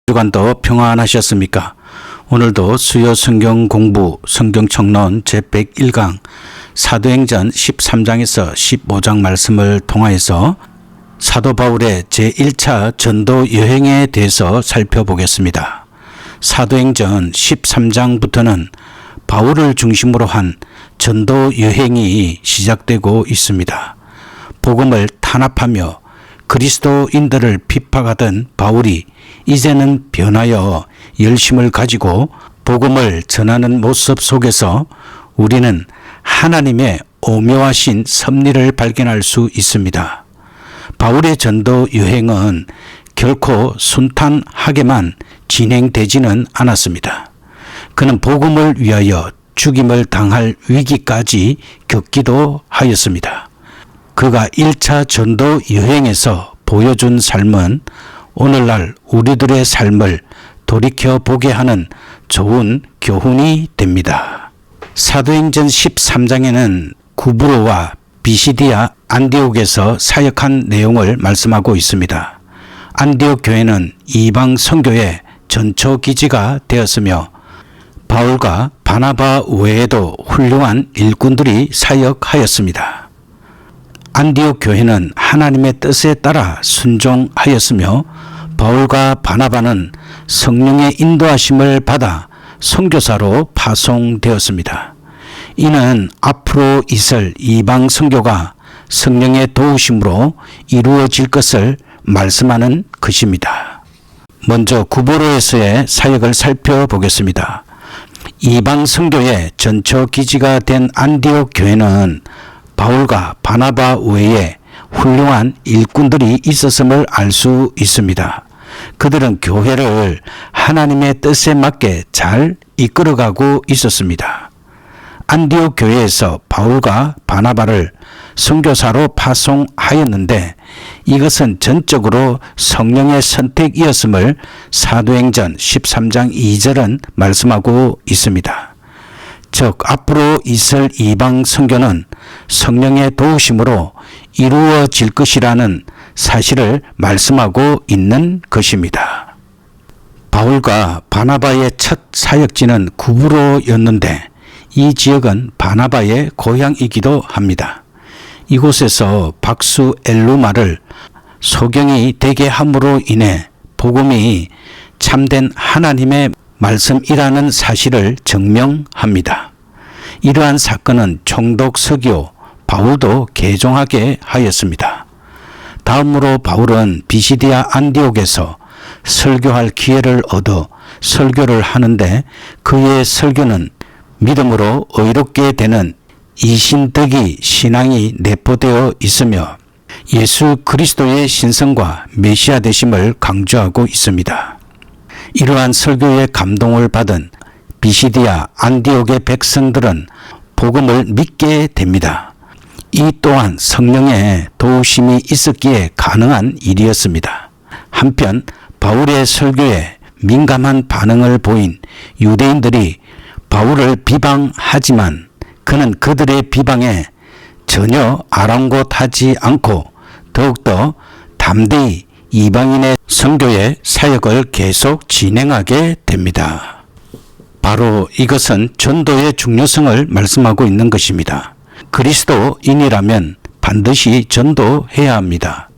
주간도 평안하셨습니까? 오늘도 수요 성경 공부 성경 청론 제101강 사도행전 13장에서 15장 말씀을 통하여서 사도 바울의 제1차 전도 여행에 대해서 살펴보겠습니다. 사도행전 13장부터는 바울을 중심으로 한 전도 여행이 시작되고 있습니다. 복음을 탄압하며 그리스도인들을 핍박하던 바울이 이제는 변하여 열심을 가지고 복음을 전하는 모습 속에서 우리는 하나님의 오묘하신 섭리를 발견할 수 있습니다. 바울의 전도 여행은 결코 순탄하게만 진행되지는 않았습니다. 그는 복음을 위하여 죽임을 당할 위기까지 겪기도 하였습니다. 그가 1차 전도 여행에서 보여준 삶은 오늘날 우리들의 삶을 돌이켜보게 하는 좋은 교훈이 됩니다. 사도행전 13장에는 구브로와 비시디아 안디옥에서 사역한 내용을 말씀하고 있습니다. 안디옥 교회는 이방 선교의 전초기지가 되었으며 바울과 바나바 외에도 훌륭한 일꾼들이 사역하였습니다. 안디옥 교회는 하나님의 뜻에 따라 순종하였으며 바울과 바나바는 성령의 인도하심을 받아 선교사로 파송되었습니다. 이는 앞으로 있을 이방 선교가 성령의 도우심으로 이루어질 것을 말씀하는 것입니다. 먼저 구브로에서의 사역을 살펴보겠습니다. 이방 선교의 전초 기지가 된 안디옥 교회는 바울과 바나바 외에 훌륭한 일꾼들이 있었음을 알 수 있습니다. 그들은 교회를 하나님의 뜻에 맞게 잘 이끌어가고 있었습니다. 안디옥 교회에서 바울과 바나바를 선교사로 파송하였는데 이것은 전적으로 성령의 선택이었음을 사도행전 13장 2절은 말씀하고 있습니다. 즉 앞으로 있을 이방 선교는 성령의 도우심으로 이루어질 것이라는 사실을 말씀하고 있는 것입니다. 바울과 바나바의 첫 사역지는 구브로였는데 이 지역은 바나바의 고향이기도 합니다. 이곳에서 박수 엘루마를 소경이 되게 함으로 인해 복음이 참된 하나님의 말씀이라는 사실을 증명합니다. 이러한 사건은 총독 서기오 바울도 개종하게 하였습니다. 다음으로 바울은 비시디아 안디옥에서 설교할 기회를 얻어 설교를 하는데 그의 설교는 믿음으로 의롭게 되는 이신덕이 신앙이 내포되어 있으며 예수 그리스도의 신성과 메시아 되심을 강조하고 있습니다. 이러한 설교에 감동을 받은 비시디아 안디옥의 백성들은 복음을 믿게 됩니다. 이 또한 성령의 도우심이 있었기에 가능한 일이었습니다. 한편 바울의 설교에 민감한 반응을 보인 유대인들이 바울을 비방하지만 그는 그들의 비방에 전혀 아랑곳하지 않고 더욱더 담대히 이방인의 선교의 사역을 계속 진행하게 됩니다. 바로 이것은 전도의 중요성을 말씀하고 있는 것입니다. 그리스도인이라면 반드시 전도해야 합니다.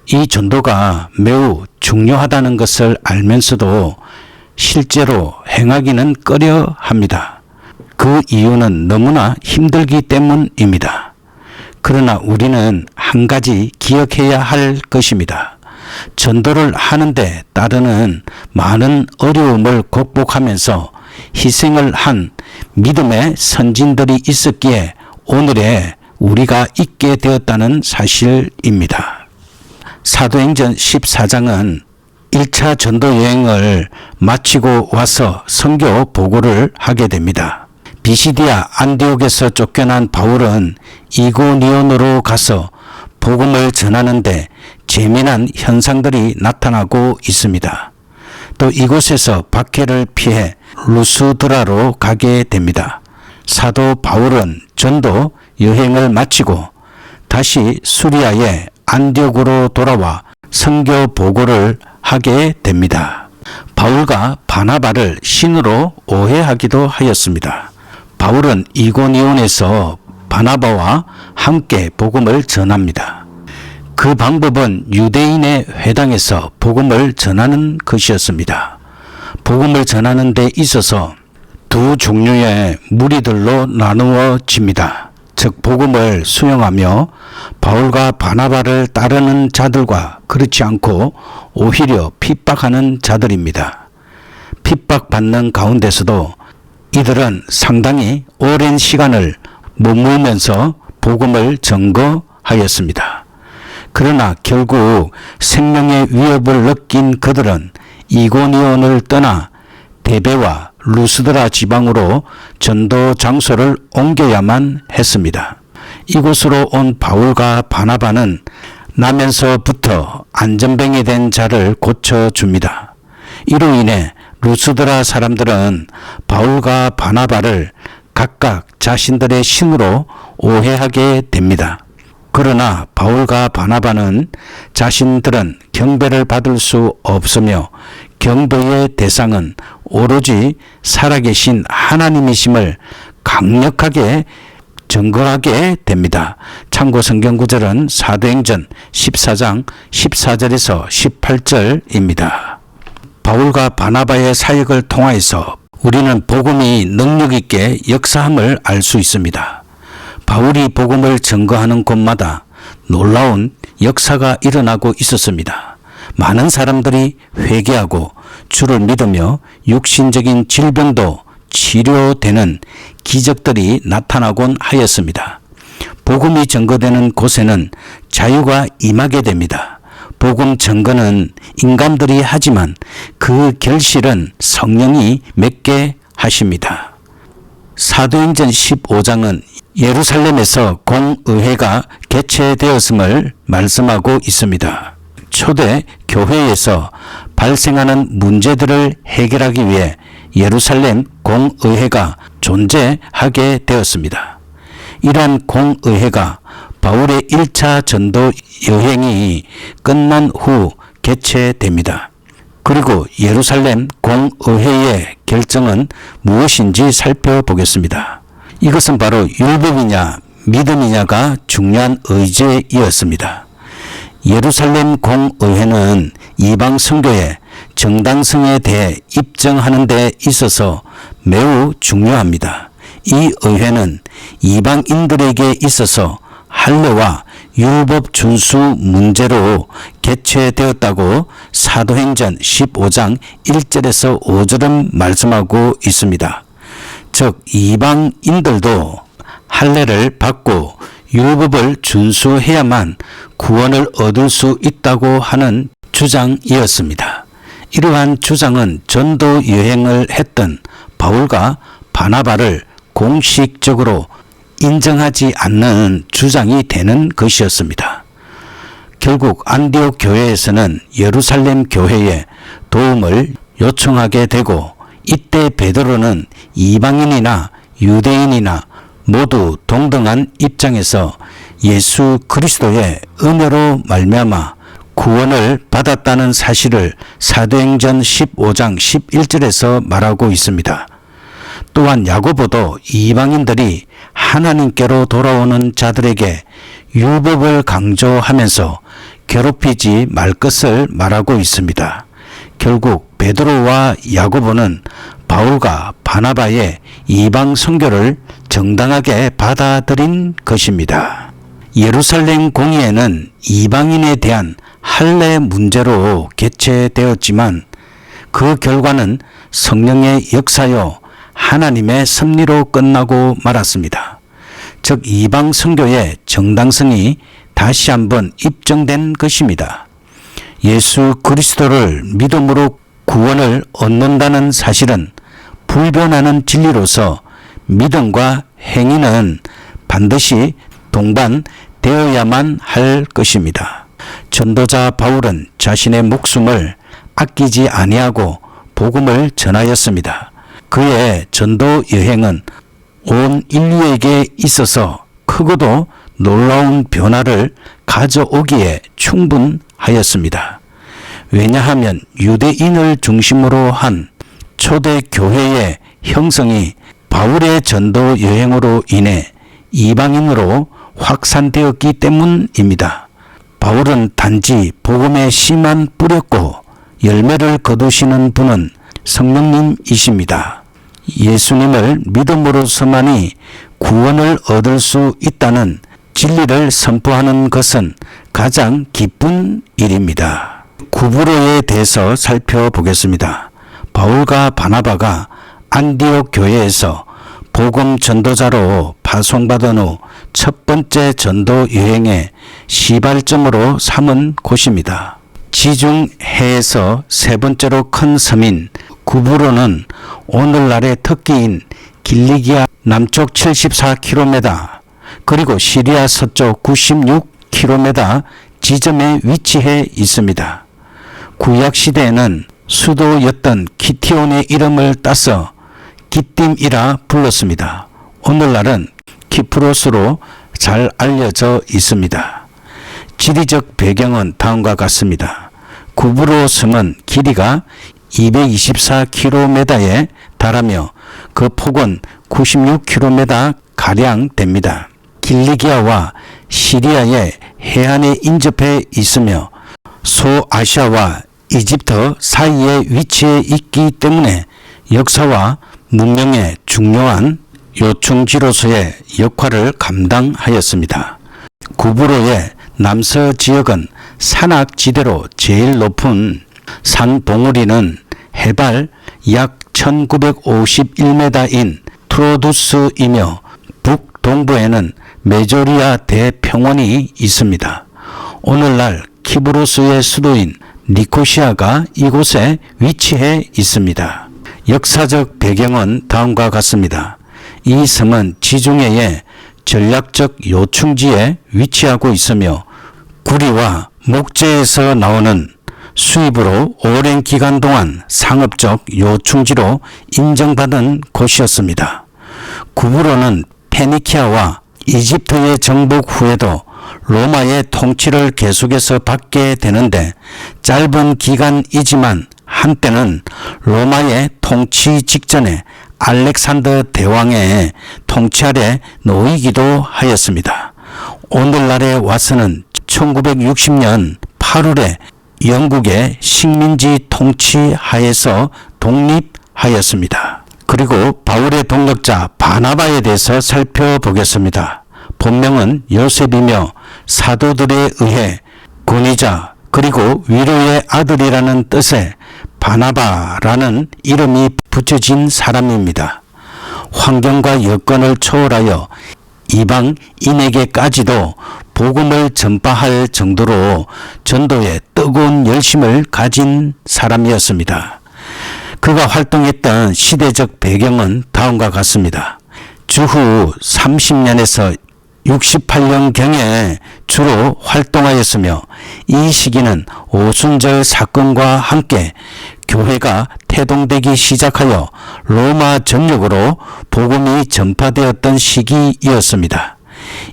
이 전도가 매우 중요하다는 것을 알면서도 실제로 행하기는 꺼려 합니다. 그 이유는 너무나 힘들기 때문입니다. 그러나 우리는 한 가지 기억해야 할 것입니다. 전도를 하는데 따르는 많은 어려움을 극복하면서 희생을 한 믿음의 선진들이 있었기에 오늘의 우리가 있게 되었다는 사실입니다. 사도행전 14장은 1차 전도 여행을 마치고 와서 선교 보고를 하게 됩니다. 비시디아 안디옥에서 쫓겨난 바울은 이고니온으로 가서 복음을 전하는데 재미난 현상들이 나타나고 있습니다. 또 이곳에서 박해를 피해 루스드라로 가게 됩니다. 사도 바울은 전도 여행을 마치고 다시 수리아의 안디옥으로 돌아와 선교 보고를 하게 됩니다. 바울과 바나바를 신으로 오해하기도 하였습니다. 바울은 이고니온에서 바나바와 함께 복음을 전합니다. 그 방법은 유대인의 회당에서 복음을 전하는 것이었습니다. 복음을 전하는 데 있어서 두 종류의 무리들로 나누어집니다. 즉 복음을 수용하며 바울과 바나바를 따르는 자들과 그렇지 않고 오히려 핍박하는 자들입니다. 핍박받는 가운데서도 이들은 상당히 오랜 시간을 머물면서 복음을 전거하였습니다. 그러나 결국 생명의 위협을 느낀 그들은 이고니온을 떠나 데베와 루스드라 지방으로 전도 장소를 옮겨야만 했습니다. 이곳으로 온 바울과 바나바는 나면서부터 안전뱅이 된 자를 고쳐줍니다. 이로 인해 루스드라 사람들은 바울과 바나바를 각각 자신들의 신으로 오해하게 됩니다. 그러나 바울과 바나바는 자신들은 경배를 받을 수 없으며 경배의 대상은 오로지 살아계신 하나님이심을 강력하게 증거하게 됩니다. 참고 성경 구절은 사도행전 14장 14절에서 18절입니다. 바울과 바나바의 사역을 통하여서 우리는 복음이 능력 있게 역사함을 알 수 있습니다. 바울이 복음을 증거하는 곳마다 놀라운 역사가 일어나고 있었습니다. 많은 사람들이 회개하고 주를 믿으며 육신적인 질병도 치료되는 기적들이 나타나곤 하였습니다. 복음이 증거되는 곳에는 자유가 임하게 됩니다. 복음 증거는 인간들이 하지만 그 결실은 성령이 맺게 하십니다. 사도행전 15장은 예루살렘에서 공의회가 개최되었음을 말씀하고 있습니다. 초대 교회에서 발생하는 문제들을 해결하기 위해 예루살렘 공의회가 존재하게 되었습니다. 이러한 공의회가 바울의 1차 전도 여행이 끝난 후 개최됩니다. 그리고 예루살렘 공의회의 결정은 무엇인지 살펴보겠습니다. 이것은 바로 율법이냐 믿음이냐가 중요한 의제이었습니다. 예루살렘 공의회는 이방 선교의 정당성에 대해 입증하는 데 있어서 매우 중요합니다. 이 의회는 이방인들에게 있어서 할례와 율법 준수 문제로 개최되었다고 사도행전 15장 1절에서 5절은 말씀하고 있습니다. 즉 이방인들도 할례를 받고 율법을 준수해야만 구원을 얻을 수 있다고 하는 주장이었습니다. 이러한 주장은 전도 여행을 했던 바울과 바나바를 공식적으로 인정하지 않는 주장이 되는 것이었습니다. 결국 안디옥 교회에서는 예루살렘 교회에 도움을 요청하게 되고 이때 베드로는 이방인이나 유대인이나 모두 동등한 입장에서 예수 그리스도의 은혜로 말미암아 구원을 받았다는 사실을 사도행전 15장 11절에서 말하고 있습니다. 또한 야고보도 이방인들이 하나님께로 돌아오는 자들에게 율법을 강조하면서 괴롭히지 말 것을 말하고 있습니다. 결국 베드로와 야고보는 바울과 바나바의 이방 선교를 정당하게 받아들인 것입니다. 예루살렘 공의회는 이방인에 대한 할례 문제로 개최되었지만 그 결과는 성령의 역사요 하나님의 섭리로 끝나고 말았습니다. 즉 이방 선교의 정당성이 다시 한번 입증된 것입니다. 예수 그리스도를 믿음으로 구원을 얻는다는 사실은 불변하는 진리로서 믿음과 행위는 반드시 동반되어야만 할 것입니다. 전도자 바울은 자신의 목숨을 아끼지 아니하고 복음을 전하였습니다. 그의 전도 여행은 온 인류에게 있어서 크고도 놀라운 변화를 가져오기에 충분하였습니다. 왜냐하면 유대인을 중심으로 한 초대 교회의 형성이 바울의 전도 여행으로 인해 이방인으로 확산되었기 때문입니다. 바울은 단지 복음에 씨만 뿌렸고 열매를 거두시는 분은 성령님이십니다. 예수님을 믿음으로서만이 구원을 얻을 수 있다는 진리를 선포하는 것은 가장 기쁜 일입니다. 구브로에 대해서 살펴보겠습니다. 바울과 바나바가 안디옥 교회에서 복음 전도자로 파송받은 후 첫 번째 전도 여행의 시발점으로 삼은 곳입니다. 지중해에서 세 번째로 큰 섬인 구브로는 오늘날의 터키인 길리기아 남쪽 74km 그리고 시리아 서쪽 96km 지점에 위치해 있습니다. 구약시대에는 수도였던 키티온의 이름을 따서 기띔이라 불렀습니다. 오늘날은 키프로스로 잘 알려져 있습니다. 지리적 배경은 다음과 같습니다. 구브로 섬은 길이가 224km에 달하며 그 폭은 96km가량 됩니다. 길리기아와 시리아의 해안에 인접해 있으며 소아시아와 이집트 사이에 위치해 있기 때문에 역사와 문명의 중요한 요충지로서의 역할을 감당하였습니다. 구브로의 남서 지역은 산악지대로 제일 높은 산 봉우리는 해발 약 1951m인 트로두스이며 북동부에는 메조리아 대평원이 있습니다. 오늘날 키브로스의 수도인 니코시아가 이곳에 위치해 있습니다. 역사적 배경은 다음과 같습니다. 이 섬은 지중해의 전략적 요충지에 위치하고 있으며 구리와 목재에서 나오는 수입으로 오랜 기간 동안 상업적 요충지로 인정받은 곳이었습니다. 구브로는 페니키아와 이집트의 정복 후에도 로마의 통치를 계속해서 받게 되는데 짧은 기간이지만 한때는 로마의 통치 직전에 알렉산더 대왕의 통치 아래 놓이기도 하였습니다. 오늘날에 와서는 1960년 8월에 영국의 식민지 통치 하에서 독립하였습니다. 그리고 바울의 동역자 바나바에 대해서 살펴보겠습니다. 본명은 요셉이며 사도들에 의해 권위자 그리고 위로의 아들이라는 뜻의 바나바라는 이름이 붙여진 사람입니다. 환경과 여건을 초월하여 이방인에게까지도 복음을 전파할 정도로 전도에 뜨거운 열심을 가진 사람이었습니다. 그가 활동했던 시대적 배경은 다음과 같습니다. 주후 30년에서 68년경에 주로 활동하였으며 이 시기는 오순절 사건과 함께 교회가 태동되기 시작하여 로마 전역으로 복음이 전파되었던 시기이었습니다.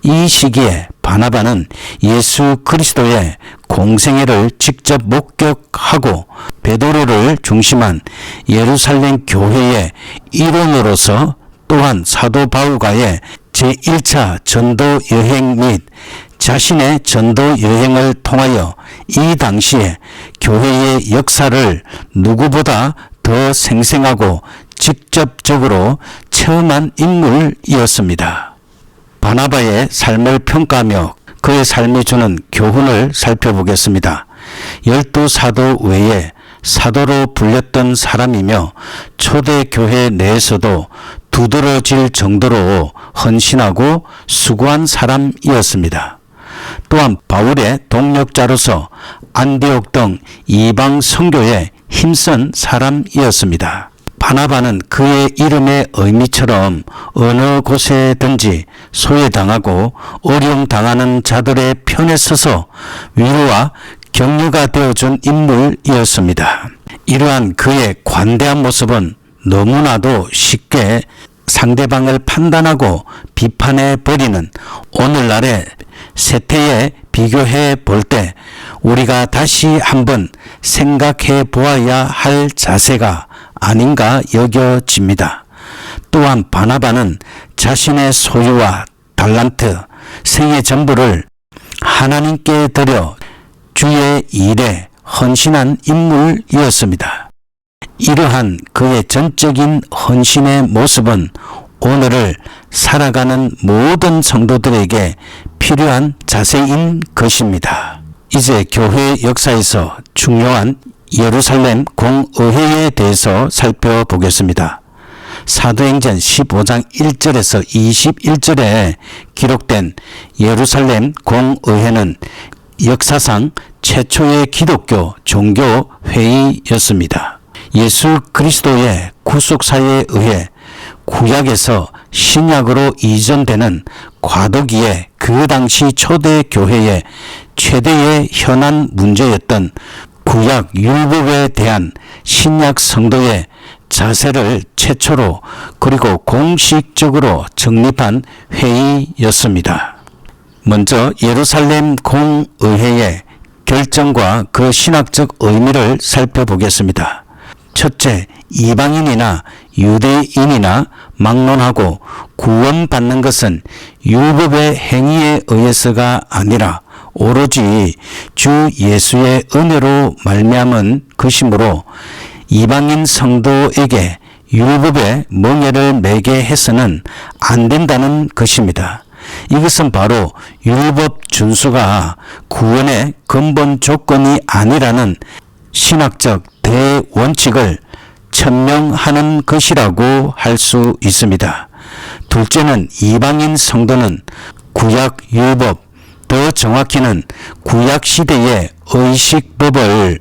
이 시기에 바나바는 예수 그리스도의 공생애를 직접 목격하고 베드로를 중심한 예루살렘 교회의 일원으로서 또한 사도 바울과의 제1차 전도 여행 및 자신의 전도 여행을 통하여 이 당시에 교회의 역사를 누구보다 더 생생하고 직접적으로 체험한 인물이었습니다. 바나바의 삶을 평가하며 그의 삶이 주는 교훈을 살펴보겠습니다. 12사도 외에 사도로 불렸던 사람이며 초대교회 내에서도 두드러질 정도로 헌신하고 수고한 사람이었습니다. 또한 바울의 동역자로서 안디옥 등 이방 선교에 힘쓴 사람이었습니다. 바나바는 그의 이름의 의미처럼 어느 곳에든지 소외당하고 어려움당하는 자들의 편에 서서 위로와 격려가 되어준 인물이었습니다. 이러한 그의 관대한 모습은 너무나도 쉽게 상대방을 판단하고 비판해 버리는 오늘날의 세태에 비교해 볼 때 우리가 다시 한번 생각해 보아야 할 자세가 아닌가 여겨집니다. 또한 바나바는 자신의 소유와 달란트, 생애 전부를 하나님께 드려 주의 일에 헌신한 인물이었습니다. 이러한 그의 전적인 헌신의 모습은 오늘을 살아가는 모든 성도들에게 필요한 자세인 것입니다. 이제 교회 역사에서 중요한 예루살렘 공의회에 대해서 살펴보겠습니다. 사도행전 15장 1절에서 21절에 기록된 예루살렘 공의회는 역사상 최초의 기독교 종교 회의였습니다. 예수 그리스도의 구속사에 의해 구약에서 신약으로 이전되는 과도기에 그 당시 초대 교회의 최대의 현안 문제였던 구약 율법에 대한 신약 성도의 자세를 최초로 그리고 공식적으로 정립한 회의였습니다. 먼저 예루살렘 공의회의 결정과 그 신학적 의미를 살펴보겠습니다. 첫째, 이방인이나 유대인이나 막론하고 구원받는 것은 율법의 행위에 의해서가 아니라 오로지 주 예수의 은혜로 말미암은 것이므로 이방인 성도에게 율법의 멍에를 매게 해서는 안 된다는 것입니다. 이것은 바로 율법 준수가 구원의 근본 조건이 아니라는 신학적 대원칙을 천명하는 것이라고 할 수 있습니다. 둘째는 이방인 성도는 구약 율법, 더 정확히는 구약 시대의 의식법을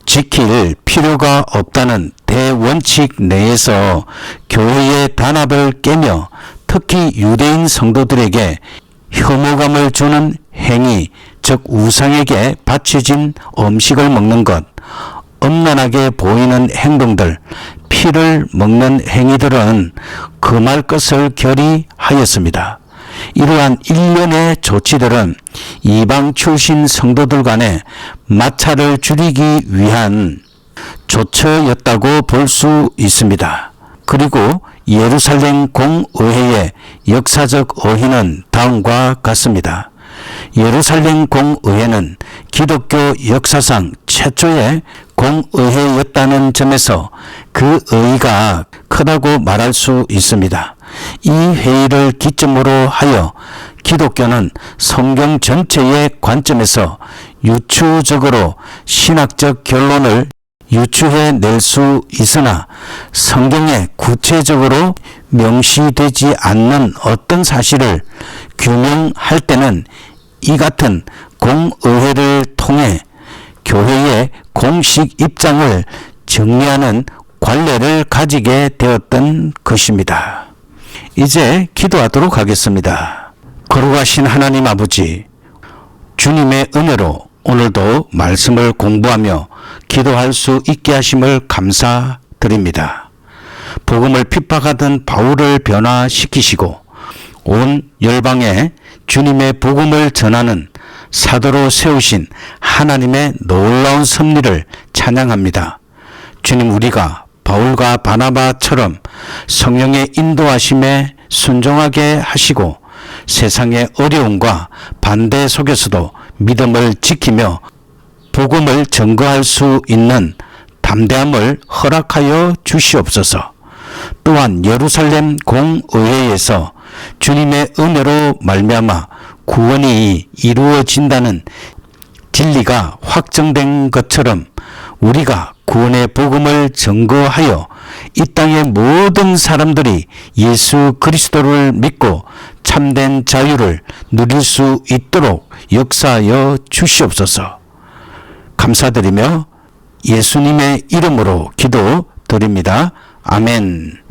지킬 필요가 없다는 대원칙 내에서 교회의 단합을 깨며 특히 유대인 성도들에게 혐오감을 주는 행위, 즉 우상에게 바쳐진 음식을 먹는 것, 엄란하게 보이는 행동들, 피를 먹는 행위들은 금할 것을 결의하였습니다. 이러한 일련의 조치들은 이방 출신 성도들 간의 마찰을 줄이기 위한 조처였다고 볼 수 있습니다. 그리고 예루살렘 공의회의 역사적 의의는 다음과 같습니다. 예루살렘 공의회는 기독교 역사상 최초의 공의회였다는 점에서 그 의의가 크다고 말할 수 있습니다. 이 회의를 기점으로 하여 기독교는 성경 전체의 관점에서 유추적으로 신학적 결론을 유추해낼 수 있으나 성경에 구체적으로 명시되지 않는 어떤 사실을 규명할 때는 이 같은 공의회를 통해 교회의 공식 입장을 정리하는 관례를 가지게 되었던 것입니다. 이제 기도하도록 하겠습니다. 거룩하신 하나님 아버지, 주님의 은혜로 오늘도 말씀을 공부하며 기도할 수 있게 하심을 감사드립니다. 복음을 핍박하던 바울을 변화시키시고 온 열방에 주님의 복음을 전하는 사도로 세우신 하나님의 놀라운 섭리를 찬양합니다. 주님, 우리가 바울과 바나바처럼 성령의 인도하심에 순종하게 하시고 세상의 어려움과 반대 속에서도 믿음을 지키며 복음을 전거할 수 있는 담대함을 허락하여 주시옵소서. 또한 예루살렘 공의회에서 주님의 은혜로 말미암아 구원이 이루어진다는 진리가 확정된 것처럼 우리가 구원의 복음을 전거하여 이 땅의 모든 사람들이 예수 그리스도를 믿고 참된 자유를 누릴 수 있도록 역사하여 주시옵소서. 감사드리며 예수님의 이름으로 기도드립니다. 아멘.